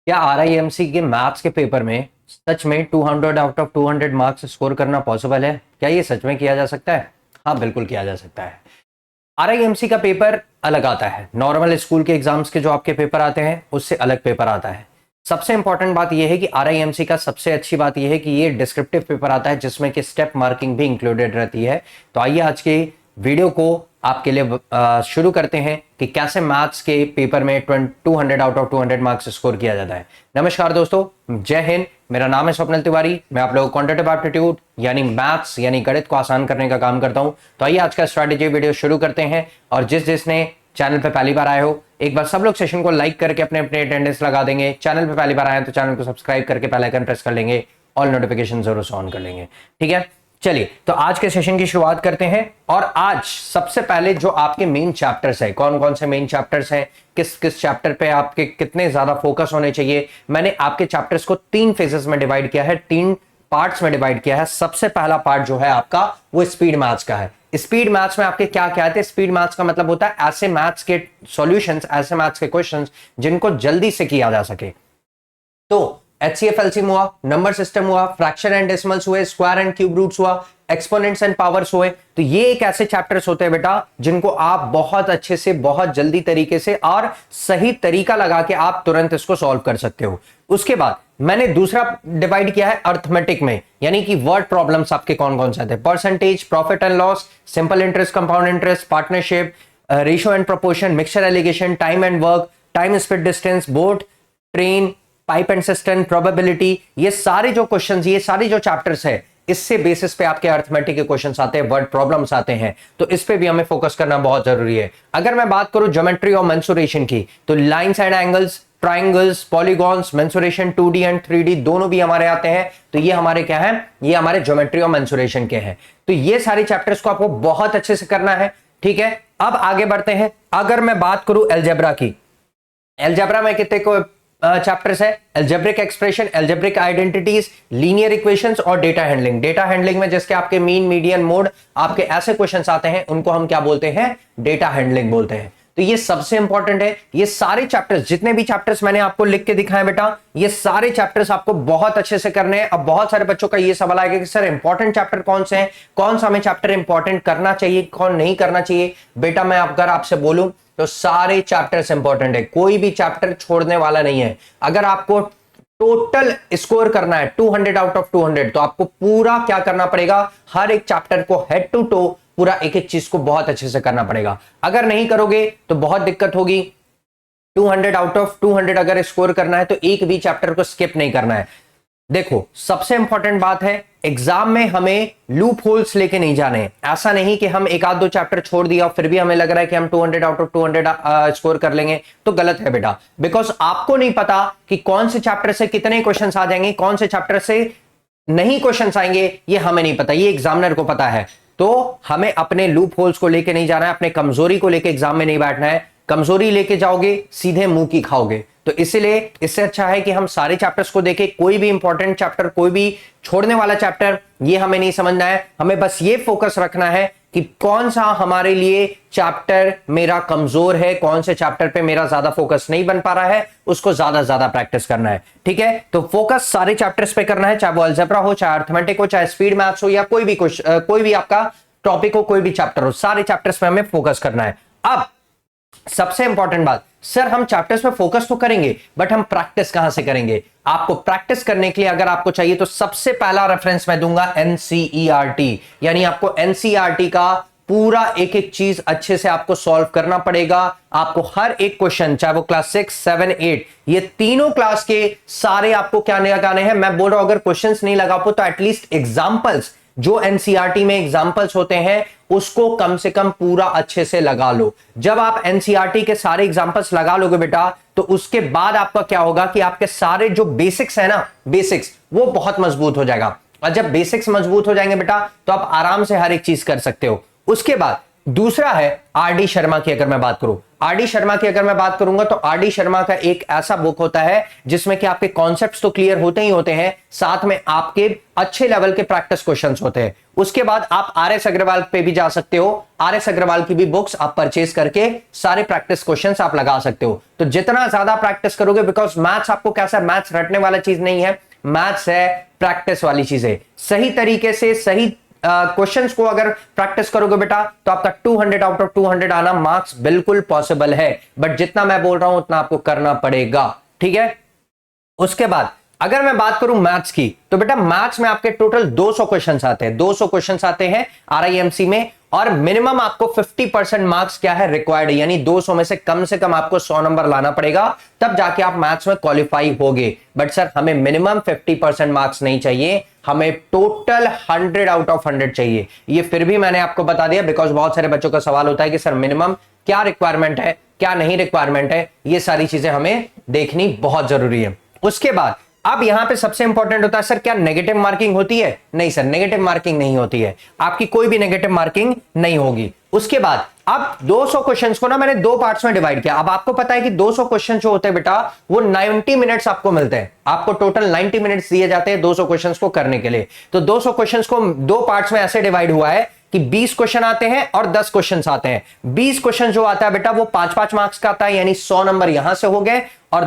क्या आरआईएमसी के मैथ्स के पेपर में सच में 200 आउट ऑफ 200 मार्क्स स्कोर करना पॉसिबल है? क्या ये सच में किया जा सकता है? हाँ, बिल्कुल किया जा सकता है। आरआईएमसी का पेपर अलग आता है, नॉर्मल स्कूल के एग्जाम्स के जो आपके पेपर आते हैं उससे अलग पेपर आता है। सबसे इंपॉर्टेंट बात यह है कि आरआईएमसी का सबसे अच्छी बात यह है कि ये डिस्क्रिप्टिव पेपर आता है जिसमें कि स्टेप मार्किंग भी इंक्लूडेड रहती है। तो आइए आज के वीडियो को आपके लिए शुरू करते हैं कि कैसे मैथ्स के पेपर में 200 आउट ऑफ 200 मार्क्स स्कोर किया जाता है। नमस्कार दोस्तों, जय हिंद। मेरा नाम है स्वप्निल तिवारी। मैं आप लोगों को क्वांटिटेटिव एप्टीट्यूड यानी मैथ्स यानी गणित को आसान करने का काम करता हूं। तो आइए आज का स्ट्रैटेजी वीडियो शुरू करते हैं। और जिसने चैनल पे पहली बार आए हो, एक बार सब लोग सेशन को लाइक करके अपने अपने अटेंडेंस लगा देंगे। चैनल पे पहली बार आए तो चैनल को सब्सक्राइब करके बेल आइकन प्रेस कर लेंगे, ऑल नोटिफिकेशन जरूर से ऑन कर लेंगे। ठीक है, चलिए तो आज के सेशन की शुरुआत करते हैं। और आज सबसे पहले जो आपके मेन चैप्टर्स है, कौन कौन से मेन चैप्टर्स हैं, किस किस चैप्टर पे आपके कितने ज्यादा फोकस होने चाहिए, मैंने आपके चैप्टर्स को 3 फेजेस में डिवाइड किया है, 3 पार्ट्स में डिवाइड किया है। सबसे पहला पार्ट जो है आपका वो स्पीड मैथ्स का है। स्पीड मैथ्स में आपके क्या क्या आते हैं? स्पीड मैथ्स का मतलब होता है ऐसे मैथ्स के सॉल्यूशंस, ऐसे मैथ्स के क्वेश्चंस जिनको जल्दी से किया जा सके। तो HCF LCM हुआ, नंबर सिस्टम हुआ, फ्रैक्शन एंड डेसिमल्स हुए, स्क्वायर एंड क्यूब रूट्स हुआ, एक्सपोनेंट्स एंड पावर्स हुए। तो ये एक ऐसे चैप्टर्स होते हैं बेटा जिनको आप बहुत अच्छे से, बहुत जल्दी तरीके से और सही तरीका लगा के आप तुरंत इसको सॉल्व कर सकते हो। उसके बाद मैंने दूसरा डिवाइड किया है अर्थमेटिक में, यानी कि वर्ड प्रॉब्लम्स आपके कौन कौन से आते हैं? Percentage, profit and loss, simple interest, compound interest, partnership, ratio and proportion, mixture allegation, time and work, time speed distance, boat, train, pipe and system, probability. ये सारे जो क्वेश्चंस, ये सारे जो चैप्टर्स है, इससे बेसिस पे आपके अर्थमेटिक के क्वेश्चंस आते हैं, वर्ड प्रॉब्लम्स आते हैं। तो इस पे भी हमें फोकस करना बहुत जरूरी है। अगर मैं बात करूं ज्योमेट्री और मेंसुरेशन की, तो lines and angles, triangles, polygons, mensuration 2D and 3D दोनों भी हमारे आते हैं। तो ये हमारे क्या है? ये हमारे ज्योमेट्री और मेंसुरेशन के हैं। तो ये सारे चैप्टर्स को आपको बहुत अच्छे से करना है। ठीक है, अब आगे बढ़ते हैं। अगर मैं बात करूं अलजेब्रा की, अलजेब्रा में कितने को चैप्टर्स है? Algebraic expression, algebraic identities, linear equations और डेटा हैंडलिंग। डेटा हैंडलिंग में जिसके आपके मीन, मीडियन, मोड, आपके ऐसे क्वेश्चंस आते हैं, उनको हम क्या बोलते हैं? डेटा हैंडलिंग बोलते हैं। तो ये सबसे इंपॉर्टेंट है। ये सारे चैप्टर्स, जितने भी चैप्टर्स मैंने आपको लिख के दिखाए बेटा, ये सारे चैप्टर्स आपको बहुत अच्छे से करने हैं। अब बहुत सारे बच्चों का ये सवाल आएगा कि सर इंपॉर्टेंट चैप्टर कौन से हैं, कौन सा हमें चैप्टर इंपॉर्टेंट करना चाहिए, कौन नहीं करना चाहिए? बेटा मैं अगर आपसे बोलूं तो सारे चैप्टर्स इंपॉर्टेंट है, कोई भी चैप्टर छोड़ने वाला नहीं है। अगर आपको टोटल स्कोर करना है 200 आउट ऑफ 200, तो आपको पूरा क्या करना पड़ेगा? हर एक चैप्टर को हेड टू टो पूरा एक एक चीज को बहुत अच्छे से करना पड़ेगा। अगर नहीं करोगे तो बहुत दिक्कत होगी। 200 आउट ऑफ 200 अगर स्कोर करना है तो एक भी चैप्टर को स्किप नहीं करना है। देखो, सबसे इंपॉर्टेंट बात है, एग्जाम में हमें लूप होल्स लेके नहीं जाने। ऐसा नहीं कि हम एक आध दो चैप्टर छोड़ दिया फिर भी हमें लग रहा है कि हम 200 आउट ऑफ 200 स्कोर कर लेंगे, तो गलत है बेटा। बिकॉज आपको नहीं पता कि कौन से चैप्टर से कितने क्वेश्चंस आ जाएंगे, कौन से चैप्टर से नहीं क्वेश्चंस आएंगे, ये हमें नहीं पता, ये एग्जामिनर को पता है। तो हमें अपने लूप होल्स को लेके नहीं जाना है, अपने कमजोरी को लेके एग्जाम में नहीं बैठना है। कमजोरी लेके जाओगे सीधे मुंह की खाओगे। तो इसलिए इससे अच्छा है कि हम सारे चैप्टर्स को देखें। कोई भी इंपॉर्टेंट चैप्टर, कोई भी छोड़ने वाला चैप्टर, ये हमें नहीं समझना है। हमें बस ये फोकस रखना है कि कौन सा हमारे लिए चैप्टर मेरा कमजोर है, कौन से चैप्टर पे मेरा ज्यादा फोकस नहीं बन पा रहा है, उसको ज्यादा प्रैक्टिस करना है। ठीक है, तो फोकस सारे चैप्टर्स पे करना है, चाहे वो अलजेब्रा हो, चाहे अर्थमेटिक हो, चाहे स्पीड मैथ्स हो, या कोई भी आपका टॉपिक हो, कोई भी चैप्टर हो, सारे चैप्टर्स पे हमें फोकस करना है। अब सबसे इंपॉर्टेंट बात, सर हम चैप्टर्स पे फोकस तो करेंगे बट हम प्रैक्टिस कहां से करेंगे? आपको प्रैक्टिस करने के लिए अगर आपको चाहिए तो सबसे पहला रेफरेंस मैं दूंगा NCERT, यानी आपको NCERT का पूरा एक एक चीज अच्छे से आपको सॉल्व करना पड़ेगा। आपको हर एक क्वेश्चन, चाहे वो क्लास 6, 7, 8, ये तीनों क्लास के सारे आपको क्या लगाने हैं। मैं बोल रहा हूं अगर क्वेश्चंस नहीं लगा पाओ तो एटलीस्ट एग्जांपल्स, जो NCERT में एग्जांपल्स होते हैं उसको कम से कम पूरा अच्छे से लगा लो। जब आप NCERT के सारे एग्जांपल्स लगा लोगे बेटा, तो उसके बाद आपका क्या होगा कि आपके सारे जो बेसिक्स है ना, बेसिक्स वो बहुत मजबूत हो जाएगा। और जब बेसिक्स मजबूत हो जाएंगे बेटा, तो आप आराम से हर एक चीज कर सकते हो। उसके बाद दूसरा है RD शर्मा की। अगर मैं बात करूं, आर डी शर्मा की अगर मैं बात करूंगा तो आर डी शर्मा का एक ऐसा बुक होता है जिसमें कि आपके कॉन्सेप्ट्स तो क्लियर होते ही होते हैं, साथ में आपके अच्छे लेवल के प्रैक्टिस क्वेश्चंस होते हैं। उसके बाद आप आर एस अग्रवाल पे भी जा सकते हो, आर एस अग्रवाल की भी बुक्स आप परचेज करके सारे प्रैक्टिस क्वेश्चंस आप लगा सकते हो। तो जितना ज्यादा प्रैक्टिस करोगे, बिकॉज मैथ्स आपको कैसा, मैथ्स रटने वाला चीज नहीं है, मैथ्स है प्रैक्टिस वाली चीज है। सही तरीके से सही क्वेश्चंस को अगर प्रैक्टिस करोगे बेटा तो आपका 200 आउट ऑफ 200 आना मार्क्स बिल्कुल पॉसिबल है, बट जितना मैं बोल रहा हूं उतना आपको करना पड़ेगा, ठीक है। उसके बाद अगर मैं बात करूं मैथ्स की, तो बेटा मैथ्स में आपके टोटल 200 क्वेश्चंस आते हैं, 200 क्वेश्चंस आते हैं आरआईएमसी में, और मिनिमम आपको 50% मार्क्स क्या है रिक्वायर्ड, यानी 200 में से कम आपको 100 नंबर लाना पड़ेगा, तब जाके आप मैथ्स में क्वालिफाई होगे। बट सर हमें मिनिमम 50% मार्क्स नहीं चाहिए, हमें टोटल 100 आउट ऑफ 100 चाहिए। ये फिर भी मैंने आपको बता दिया, बिकॉज बहुत सारे बच्चों का सवाल होता है कि सर मिनिमम क्या रिक्वायरमेंट है, क्या नहीं रिक्वायरमेंट है, ये सारी चीजें हमें देखनी बहुत जरूरी है। उसके बाद अब यहां पे सबसे इंपॉर्टेंट होता है, सर क्या नेगेटिव मार्किंग होती है? नहीं सर, नेगेटिव मार्किंग नहीं होती है, आपकी कोई भी नेगेटिव मार्किंग नहीं होगी। उसके बाद अब 200 क्वेश्चंस को ना मैंने दो पार्ट्स में डिवाइड किया। अब आपको पता है कि 200 क्वेश्चन जो होते हैं बेटा वो 90 मिनट्स आपको मिलते हैं, आपको टोटल 90 मिनट्स दिए जाते हैं 200 क्वेश्चंस को करने के लिए। तो 200 क्वेश्चंस को दो पार्ट्स में ऐसे डिवाइड हुआ है कि 20 क्वेश्चन आते हैं और 10 क्वेश्चन आते हैं। 20 क्वेश्चन जो आता है बेटा वो 5-5 मार्क्स का आता है, यानी 100 नंबर यहां से हो गए, और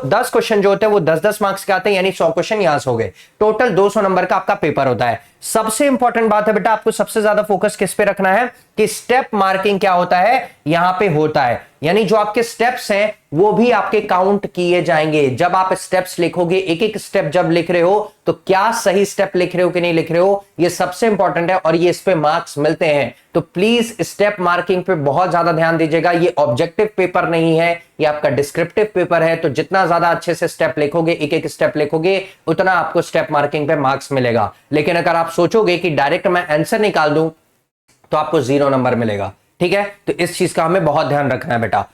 10 क्वेश्चन जो होते हैं वो 10-10 मार्क्स के आते हैं, यानी 100 क्वेश्चन यहां से हो गए। टोटल 200 नंबर का आपका पेपर होता है। सबसे इंपॉर्टेंट बात है बेटा, आपको सबसे ज्यादा फोकस किस पे रखना है कि स्टेप मार्किंग क्या होता है यहां पे होता है, यानी जो आपके स्टेप्स हैं वो भी आपके काउंट किए जाएंगे। जब आप स्टेप्स लिखोगे, एक एक स्टेप जब लिख रहे हो तो क्या सही स्टेप लिख रहे हो कि नहीं लिख रहे हो, ये सबसे इंपॉर्टेंट है, और ये इस पे मार्क्स मिलते हैं। तो प्लीज स्टेप मार्किंग पे बहुत ज्यादा ध्यान दीजिएगा। ये ऑब्जेक्टिव पेपर नहीं है, ये आपका डिस्क्रिप्टिव पेपर है। तो जितना ज्यादा अच्छे से स्टेप लिखोगे, एक एक स्टेप लिखोगे, उतना आपको स्टेप मार्किंग पे मार्क्स मिलेगा। लेकिन अगर आप सोचोगे कि डायरेक्ट मैं आंसर निकाल दूं तो आपको 0 नंबर मिलेगा, ठीक है। तो इस चीज का हमें बहुत ध्यान रखना है बेटा।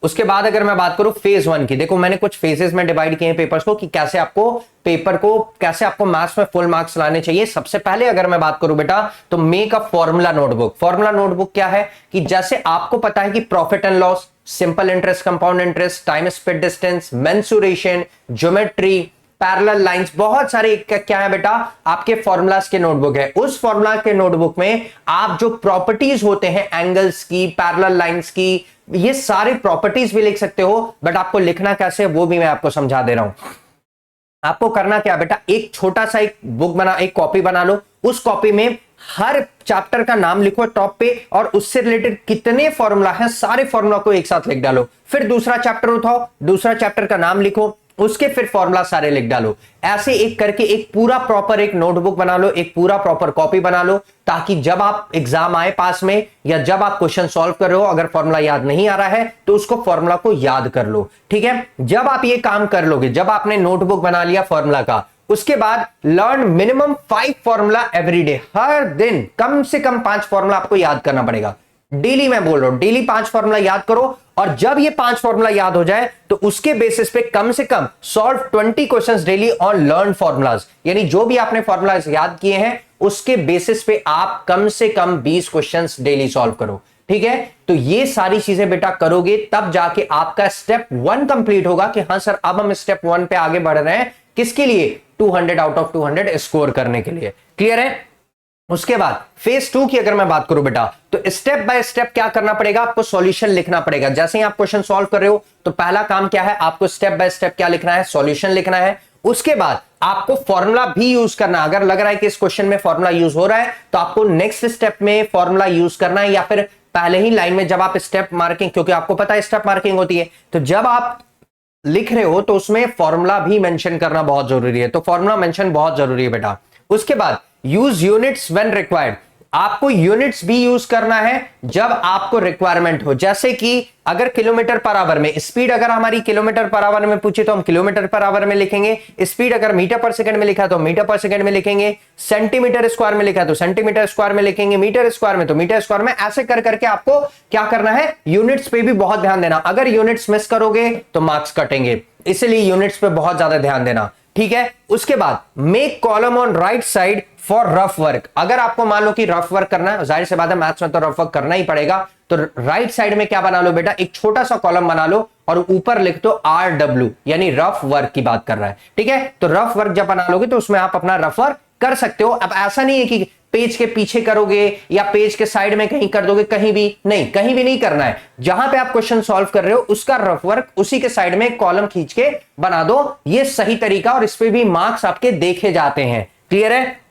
उसके बाद अगर मैं बात करूं फेज 1 की, देखो मैंने कुछ फेजेस में डिवाइड किए हैं पेपर्स को कि कैसे आपको मैथ्स में फुल मार्क्स लाने चाहिए। सबसे पहले अगर मैं बात करूं बेटा तो make a formula notebook. Formula notebook क्या है कि जैसे आपको पता है कि profit and loss, simple interest, compound interest, time speed distance, mensuration, geometry, parallel lines, बहुत सारे क्या है बेटा आपके फॉर्मूलाज के नोटबुक है। उस फॉर्मूला के नोटबुक में आप जो प्रॉपर्टीज होते हैं एंगल्स की, पैरेलल लाइंस की, ये सारे प्रॉपर्टीज भी लिख सकते हो। बट आपको लिखना कैसे वो भी मैं आपको समझा दे रहा हूं। आपको करना क्या बेटा, एक छोटा सा एक कॉपी बना लो। उस कॉपी में हर चैप्टर का नाम लिखो टॉप पे, और उससे रिलेटेड कितने फॉर्मूला हैं सारे फॉर्मूला को एक साथ लिख डालो। फिर दूसरा चैप्टर उठाओ, दूसरा चैप्टर का नाम लिखो, उसके फिर फॉर्मूला सारे लिख डालो। ऐसे एक करके एक पूरा प्रॉपर एक नोटबुक बना लो, एक पूरा प्रॉपर कॉपी बना लो, ताकि जब आप एग्जाम आए पास में या जब आप क्वेश्चन सॉल्व कर रहे हो, अगर फॉर्मूला याद नहीं आ रहा है तो उसको फॉर्मूला को याद कर लो, ठीक है। जब आप ये काम कर लोगे, जब आपने नोटबुक बना लिया फॉर्मूला का, उसके बाद learn minimum 5 formula every day. हर दिन कम से कम 5 फॉर्मूला आपको याद करना पड़ेगा। डेली मैं बोल रहा हूं, डेली 5 फॉर्मूला याद करो, और जब ये 5 फॉर्मूला याद हो जाए तो उसके बेसिस पे कम से कम solve 20 questions daily on learn formulas, यानी जो भी आपने फॉर्मूलाज याद किए हैं उसके बेसिस पे आप कम से कम 20 क्वेश्चंस डेली सॉल्व करो, ठीक है। तो ये सारी चीजें बेटा करोगे तब जाके आपका स्टेप 1 कंप्लीट होगा कि हां सर अब हम स्टेप 1 पे आगे बढ़ रहे हैं, किसके लिए, 200 आउट ऑफ 200 स्कोर करने के लिए। क्लियर है। उसके बाद फेज 2 की अगर मैं बात करूं बेटा, तो स्टेप बाय स्टेप क्या करना पड़ेगा, आपको सॉल्यूशन लिखना पड़ेगा। जैसे ही आप क्वेश्चन सॉल्व कर रहे हो तो पहला काम क्या है, आपको स्टेप बाय स्टेप क्या लिखना है, सॉल्यूशन लिखना है। उसके बाद आपको फॉर्मूला भी यूज करना है। अगर लग रहा है कि इस क्वेश्चन में फॉर्मूला यूज हो रहा है तो आपको नेक्स्ट स्टेप में फॉर्मूला यूज करना है, या फिर पहले ही लाइन में जब आप स्टेप मार्किंग, क्योंकि आपको पता है स्टेप मार्किंग होती है, तो जब आप लिख रहे हो तो उसमें फॉर्मूला भी मेंशन करना बहुत जरूरी है। तो फॉर्मूला मेंशन बहुत जरूरी है बेटा। उसके बाद यूज यूनिट्स व्हेन रिक्वायर्ड, आपको यूनिट्स भी यूज करना है जब आपको रिक्वायरमेंट हो। जैसे कि अगर किलोमीटर पर आवर में स्पीड अगर हमारी किलोमीटर पर आवर में पूछे तो हम किलोमीटर पर आवर में लिखेंगे, स्पीड अगर मीटर पर सेकंड में लिखा तो मीटर पर सेकंड में लिखेंगे, सेंटीमीटर स्क्वायर में लिखा तो सेंटीमीटर स्क्वायर में लिखेंगे, मीटर स्क्वायर में तो मीटर स्क्वायर में। ऐसे कर करके आपको क्या करना है, यूनिट्स पे भी बहुत ध्यान देना। अगर यूनिट्स मिस करोगे तो मार्क्स कटेंगे, इसलिए यूनिट्स पे बहुत ज्यादा ध्यान देना। ठीक है। उसके बाद make column on right side for rough work. अगर आपको मान लो कि रफ वर्क करना है, जाहिर सी बात है मैथ्स में तो रफ वर्क करना ही पड़ेगा, तो राइट साइड में क्या बना लो बेटा, एक छोटा सा कॉलम बना लो और ऊपर लिख दो RW, यानी रफ वर्क की बात कर रहा है, ठीक है। तो रफ वर्क जब बना लोगे तो उसमें आप अपना रफ वर्क कर सकते हो। अब ऐसा नहीं है कि पेज के पीछे करोगे या पेज के साइड में कहीं कर दोगे, कहीं भी नहीं, कहीं भी नहीं करना है। जहां पे आप क्वेश्चन सॉल्व कर रहे हो उसका रफ वर्क उसी के साइड में कॉलम खींच के बना दो, ये सही तरीका, और इस पे भी मार्क्स आपके देखे जाते हैं। क्लियर है।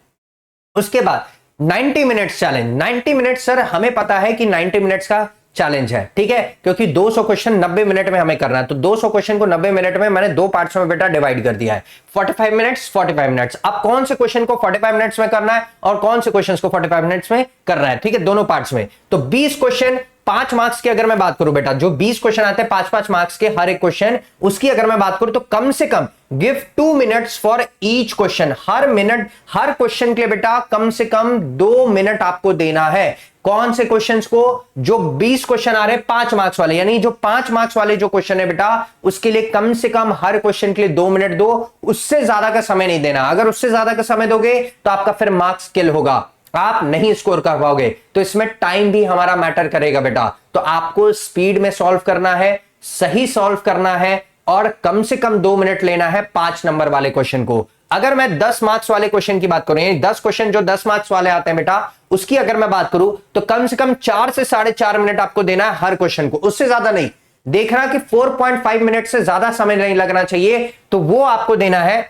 उसके बाद 90 मिनट्स चैलेंज। 90 मिनट सर हमें पता है कि 90 मिनट्स का चैलेंज है, ठीक है, क्योंकि 200 क्वेश्चन 90 मिनट में हमें करना है। तो 200 क्वेश्चन को 90 मिनट में मैंने दो पार्ट्स में बेटा डिवाइड कर दिया है, 45 मिनट्स 45 मिनट्स। अब कौन से क्वेश्चन को 45 मिनट्स में करना है और कौन से क्वेश्चन को 45 मिनट्स में करना है, ठीक है, दोनों पार्ट्स में। तो 20 क्वेश्चन 5 मार्क्स की अगर मैं बात करूं बेटा, जो 20 क्वेश्चन आते हैं 5-5 मार्क्स के हर एक क्वेश्चन, उसकी अगर मैं बात करूं तो कम से कम give 2 minutes for each question. Her minute, her question के लिए बेटा कम से कम 2 मिनट आपको देना है। कौन से क्वेश्चंस को, जो 20 क्वेश्चन आ रहे हैं 5 मार्क्स वाले, यानी जो 5 मार्क्स वाले जो क्वेश्चन है बेटा, उसके लिए कम से कम हर क्वेश्चन के लिए 2 मिनट दो, उससे ज्यादा का समय नहीं देना। अगर उससे ज्यादा का समय दोगे तो आपका फिर मार्क्स किल होगा, आप नहीं स्कोर कर पाओगे। तो इसमें टाइम भी हमारा मैटर करेगा बेटा। तो आपको स्पीड में सॉल्व करना है, सही सॉल्व करना है, और कम से कम 2 मिनट लेना है 5 नंबर वाले क्वेश्चन को। अगर मैं 10 मार्क्स वाले क्वेश्चन की बात करूं, 10 क्वेश्चन जो 10 मार्क्स वाले आते हैं बेटा, उसकी अगर मैं बात करूं तो कम से कम 4 से 4.5 मिनट आपको देना है हर क्वेश्चन को, उससे ज्यादा नहीं। देखना कि 4.5 मिनट से ज्यादा समय नहीं लगना चाहिए, तो वो आपको देना है।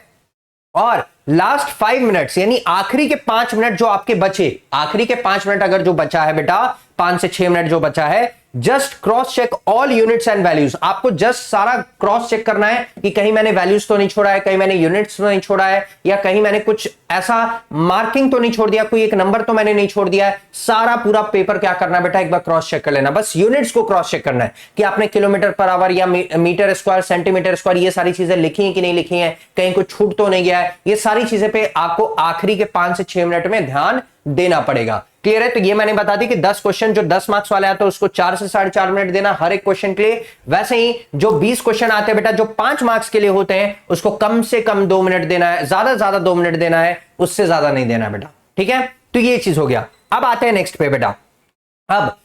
और लास्ट 5 मिनट्स, यानी आखिरी के 5 मिनट जो आपके बचे, आखिरी के 5 मिनट अगर जो बचा है बेटा, 5 से 6 मिनट जो बचा है, just cross check all units and values. आपको जस्ट सारा क्रॉस चेक करना है कि कहीं मैंने वैल्यूज तो नहीं छोड़ा है, कहीं मैंने यूनिट्स तो नहीं छोड़ा है, या कहीं मैंने कुछ ऐसा मार्किंग तो नहीं छोड़ दिया, कोई एक नंबर तो मैंने नहीं छोड़ दिया है। सारा पूरा पेपर क्या करना है बेटा, एक बार क्रॉस चेक कर लेना। बस यूनिट्स को क्रॉस चेक करना है कि आपने किलोमीटर पर आवर या मीटर स्क्वायर, सेंटीमीटर स्क्वायर, ये सारी चीजें लिखी है कि नहीं लिखी है, कहीं कुछ छूट तो नहीं गया है। ये सारी चीजें पे आपको आखिरी के 5 से 6 मिनट में ध्यान देना पड़ेगा। क्लियर है। तो ये मैंने बता दी कि 10 क्वेश्चन जो 10 मार्क्स वाले आते हैं उसको 4 से 4.5 मिनट देना हर एक क्वेश्चन के लिए। वैसे ही जो 20 क्वेश्चन आते हैं बेटा जो 5 मार्क्स के लिए होते हैं, उसको कम से कम 2 मिनट देना है, ज्यादा 2 मिनट देना है, उससे ज्यादा नहीं देना बेटा, ठीक है। तो ये चीज हो गया। अब आते हैं नेक्स्ट पे बेटा। अब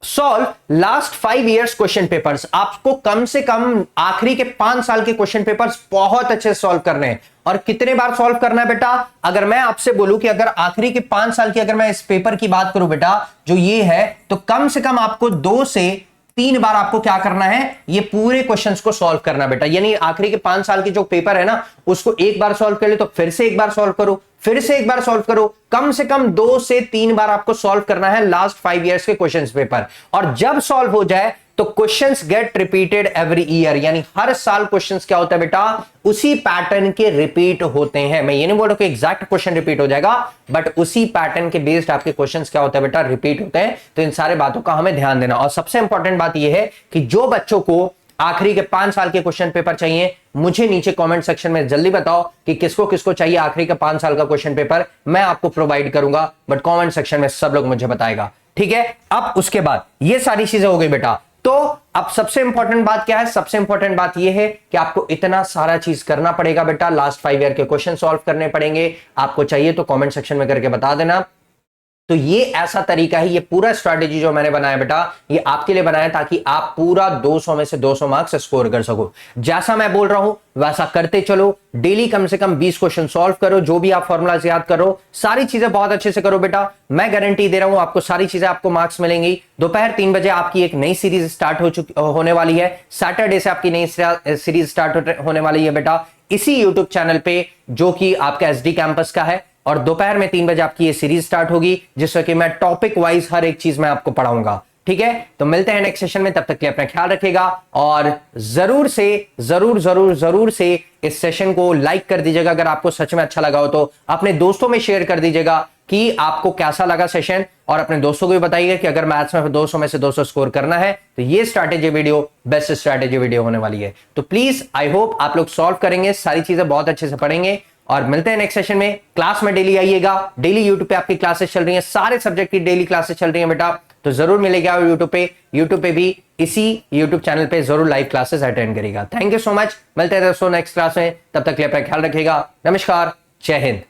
solve last 5 years question papers. आपको कम से कम आखिरी के 5 साल के क्वेश्चन पेपर्स बहुत अच्छे से सॉल्व करने हैं। और कितने बार सॉल्व करना है बेटा, अगर मैं आपसे बोलूं कि अगर आखिरी के 5 साल की अगर मैं इस पेपर की बात करूं बेटा, जो ये है, तो कम से कम आपको 2 से 3 बार आपको क्या करना है, ये पूरे क्वेश्चंस को सॉल्व करना बेटा। यानी आखिरी के 5 साल की जो पेपर है ना, उसको एक बार सॉल्व कर ले तो फिर से एक बार सॉल्व करो, फिर से एक बार सॉल्व करो। कम से कम 2 से 3 बार आपको सॉल्व करना है लास्ट 5 इयर्स के क्वेश्चंस पेपर। और जब सॉल्व हो जाए तो questions get repeated every year, यानी हर साल क्वेश्चंस क्या होता है बेटा, उसी पैटर्न के रिपीट होते हैं। मैं ये नहीं बोल रहा कि एग्जैक्ट क्वेश्चन रिपीट हो जाएगा, बट उसी पैटर्न के बेस्ड आपके क्वेश्चंस क्या होता है बेटा, रिपीट होते हैं। तो इन सारे बातों का हमें ध्यान देना। और सबसे इंपॉर्टेंट बात यह है कि जो बच्चों को आखिरी के 5 साल के क्वेश्चन पेपर चाहिए, मुझे नीचे कमेंट सेक्शन में जल्दी बताओ कि किसको किसको चाहिए आखिरी का 5 साल का क्वेश्चन पेपर। मैं आपको प्रोवाइड करूंगा, बट कमेंट सेक्शन में सब लोग मुझे बताएगा, ठीक है। अब उसके बाद ये सारी चीजें हो गई बेटा। तो अब सबसे इंपॉर्टेंट बात क्या है, सबसे इंपॉर्टेंट बात यह है कि आपको इतना सारा चीज करना पड़ेगा बेटा। लास्ट 5 ईयर के क्वेश्चन सॉल्व करने पड़ेंगे। आपको चाहिए तो कमेंट सेक्शन में करके बता देना। तो ये ऐसा तरीका है, ये पूरा स्ट्रैटेजी जो मैंने बनाया बेटा, ये आपके लिए बनाया ताकि आप पूरा 200 में से 200 मार्क्स स्कोर कर सको। जैसा मैं बोल रहा हूं वैसा करते चलो। डेली कम से कम 20 क्वेश्चन सॉल्व करो, जो भी आप फॉर्मूलाज याद करो, सारी चीजें बहुत अच्छे से करो बेटा। मैं गारंटी दे रहा हूं आपको सारी चीजें, आपको मार्क्स मिलेंगी। दोपहर 3 बजे आपकी एक नई सीरीज स्टार्ट होने वाली है। सैटरडे से आपकी नई सीरीज स्टार्ट होने वाली है बेटा, इसी यूट्यूब चैनल पे, जो कि आपका SD कैंपस का है। और दोपहर में 3 बजे आपकी ये सीरीज स्टार्ट होगी, जिससे कि मैं टॉपिक वाइज हर एक चीज मैं आपको पढ़ाऊंगा, ठीक है। तो मिलते हैं नेक्स्ट सेशन में, तब तक के लिए अपना ख्याल रखिएगा। और जरूर से इस सेशन को लाइक कर दीजिएगा अगर आपको सच में अच्छा लगा हो तो। अपने दोस्तों में शेयर कर दीजिएगा कि आपको कैसा लगा सेशन, और अपने दोस्तों को भी बताइएगा कि अगर मैथ्स में 200 में से 200 स्कोर करना है तो ये strategy video best strategy video होने वाली है। तो प्लीज आई होप आप लोग सॉल्व करेंगे, सारी चीजें बहुत अच्छे से पढ़ेंगे। और मिलते हैं नेक्स्ट सेशन में। क्लास में डेली आइएगा, डेली यूट्यूब पे आपकी क्लासेस चल रही हैं, सारे सब्जेक्ट की डेली क्लासेस चल रही हैं बेटा। तो जरूर मिलेगा यूट्यूब पे भी इसी यूट्यूब चैनल पे जरूर लाइव क्लासेस अटेंड करेगा। थैंक यू सो मच, मिलते हैं दोस्तों नेक्स्ट क्लास में, तब तक के लिए अपना ख्याल रखिएगा। नमस्कार, जय हिंद।